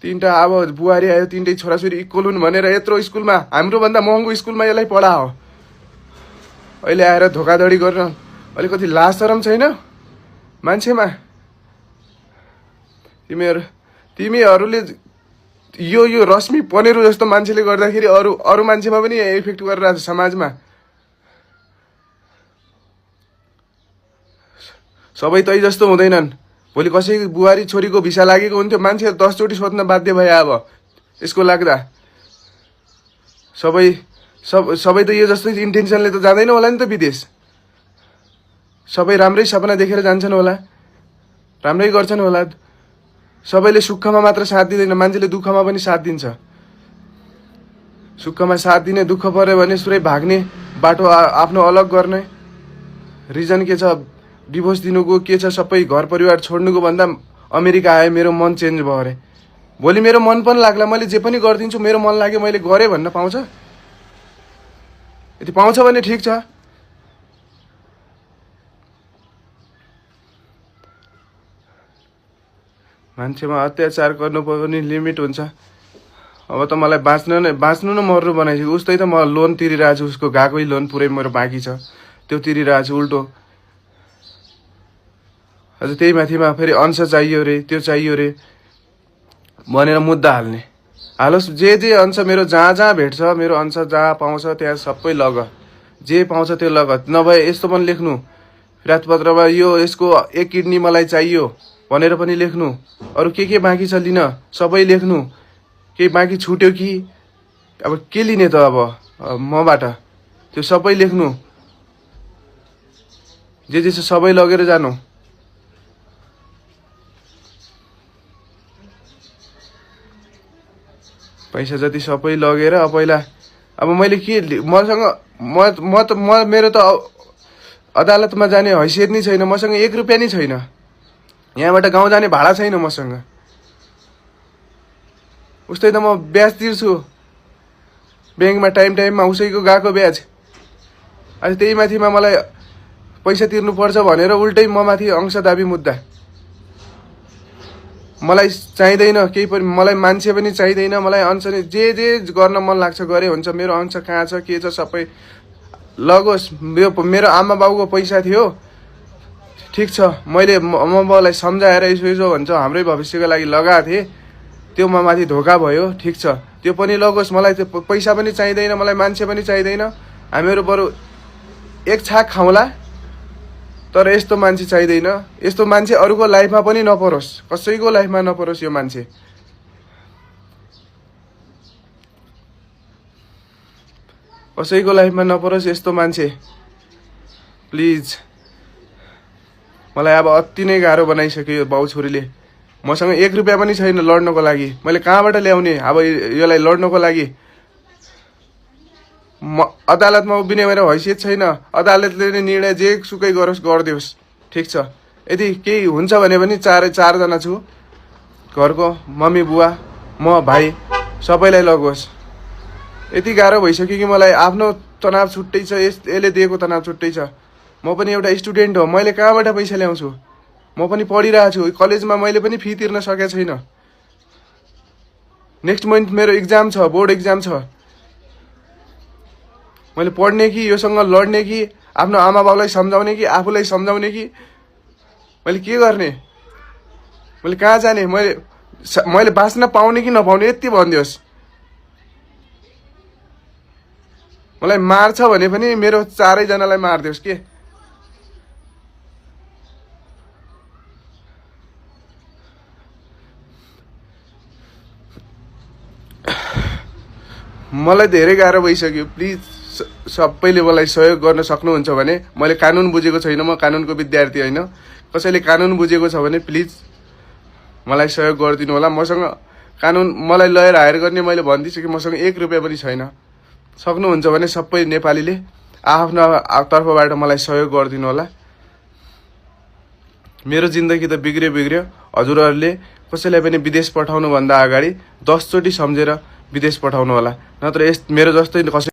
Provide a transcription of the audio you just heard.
तीनटा अब बुहारी आयो, तीनटै छोराछोरी इक्वल हुन् भनेर यत्रो स्कुलमा, हाम्रो भन्दा महँगो स्कुलमा यसलाई पढाओ। अहिले आएर धोकाधडी गर्न अलिकति लाज शरम छैन मान्छेमा? तिमीहरूले यो रश्मि पनेरू जस्तो मान्छेले गर्दाखेरि अरू मान्छेमा पनि इफेक्ट गरिरहेको छ समाजमा। सबै तै जस्तो हुँदैनन्। भोलि कसै बुहारी छोरीको भिसा लागेको हुन्थ्यो, मान्छे 10 चोटि सोध्न बाध्य भए। अब यसको लाग्दा सबै त यो जस्तै इन्टेन्सनले त जाँदैन होला नि त विदेश। सबै राम्रै सपना देखेर जान्छन् होला, राम्रै गर्छन् होला। सबैले सुखमा मात्र साथ दिँदैन, मान्छेले दुःखमा पनि साथ दिन्छ। सुखमा साथ दिने, दुःख पर्यो भने सुरै भाग्ने, बाटो आफ्नो अलग गर्ने। रिजन के छ? डिभोर्स दिनुको के छ? सबै घर परिवार छोड्नुको भन्दा अमेरिका आए, मेरो मन चेन्ज भयो अरे। भोलि मेरो मन पनि लाग्ला, मैले जे पनि गरिदिन्छु, मेरो मन लाग्यो मैले गरेँ भन्न पाउँछ? यदि पाउँछ भने ठिक छ। मान्छेमा अत्याचार गर्नु पनि लिमिट हुन्छ। अब त मलाई बाँच्नु न मर्नु बनाइसक्यो। उस्तै त म लोन तिरिरहेको छु, उसको गएकै लोन पुरै मेरो बाँकी छ, त्यो तिरिरहेको छु उल्टो। अझ त्यही माथिमा फेरि अंश चाहियो रे, त्यो चाहियो रे भनेर मुद्दा हाल्ने। हालोस्, जे अंश मेरो जहाँ भेट्छ, मेरो अंश जहाँ पाउँछ त्यहाँ सबै लग, जे पाउँछ त्यो लग। नभए यस्तो पनि लेख्नु रातपत्रमा, यो यसको एक किडनी मलाई चाहियो भनेर पनि लेख्नु। अरू के बाँकी छ लिन सबै लेख्नु। केही बाँकी छुट्यो कि अब के लिने त अब मबाट, त्यो सबै लेख्नु। जे छ सबै लगेर जानु। पैसा जति सबै लगेर पहिला अब मैले के मसँग मेरो त अदालतमा जाने हैसियत नै छैन। मसँग 1 रुपियाँ नै छैन। यहाँबाट गाउँ जाने भाडा छैन मसँग। उस्तै त म ब्याज तिर्छु ब्याङ्कमा, टाइममा उसैको गएको ब्याज। अनि त्यही माथिमा मलाई पैसा तिर्नुपर्छ भनेर उल्टै म माथि अंश दाबी मुद्दा। मलाई चाहिँदैन केही पनि, मलाई मान्छे पनि चाहिँदैन, मलाई अंश नै। जे गर्न मन लाग्छ गरे हुन्छ। मेरो अंश कहाँ छ के छ सबै लगोस्। मेरो आमा बाउको पैसा थियो, ठिक छ। मैले आमा बाउलाई सम्झाएर यसो भन्छ हाम्रै भविष्यको लागि लगाएको थिएँ, त्यो म माथि धोका भयो, ठिक छ। त्यो पनि लगोस्। मलाई त्यो पैसा पनि चाहिँदैन, मलाई मान्छे पनि चाहिँदैन। हामीहरू बरु एक छाक खाउँला, तर यस्तो मान्छे चाहिँदैन। यस्तो मान्छे अरूको लाइफमा पनि नपरोस्, कसैको लाइफमा नपरोस् यो मान्छे। कसैको लाइफमा नपरोस् यस्तो मान्छे, प्लिज। मलाई अब अति नै गाह्रो बनाइसक्यो यो बाउ छोरीले। मसँग 1 रुपियाँ पनि छैन लड्नको लागि। मैले कहाँबाट ल्याउने अब यसलाई लड्नको लागि? अदालतमा उभिने मेरो हैसियत छैन। अदालतले नै निर्णय जे सुकै गरोस् गरिदियोस्, ठिक छ। यदि केही हुन्छ भने पनि चारजना छु घरको, मम्मी बुवा म भाइ, सबैलाई लगोस्। यति गाह्रो भइसक्यो कि मलाई आफ्नो तनाव छुट्टै छ, यसले दिएको तनाव छुट्टै छ। म पनि एउटा स्टुडेन्ट हो, मैले कहाँबाट पैसा ल्याउँछु? म पनि पढिरहेको छु कलेजमा, मैले पनि फी तिर्न सकेको छैन। नेक्स्ट मन्थ मेरो इक्जाम छ, बोर्ड इक्जाम छ। मैले पढ्ने कि योसँग लड्ने कि आफ्नो आमा बाउलाई सम्झाउने कि आफूलाई सम्झाउने कि मैले के गर्ने? मैले कहाँ जाने? मैले बाँच्न पाउने कि नपाउने यति भनिदियोस्। मलाई मार्छ भने पनि मेरो 4 जनालाई मारिदियोस् के। मलाई धेरै गाह्रो भइसक्यो। प्लिज सबैले मलाई सहयोग गर्न सक्नुहुन्छ भने, मैले कानुन बुझेको छैन, म कानुनको विद्यार्थी होइन। कसैले कानुन बुझेको छ भने प्लिज मलाई सहयोग गरिदिनु होला। मसँग कानुन, मलाई लयर हायर गर्ने मैले भनिदिइसकेँ, मसँग 1 रुपियाँ पनि छैन। सक्नुहुन्छ भने सबै नेपालीले आफ्नो तर्फबाट मलाई सहयोग गरिदिनु होला। मेरो जिन्दगी त बिग्रियो। हजुरहरूले कसैलाई पनि विदेश पठाउनुभन्दा अगाडि 10 चोटि सम्झेर विदेश पठाउनु होला, नत्र मेरो जस्तै कसै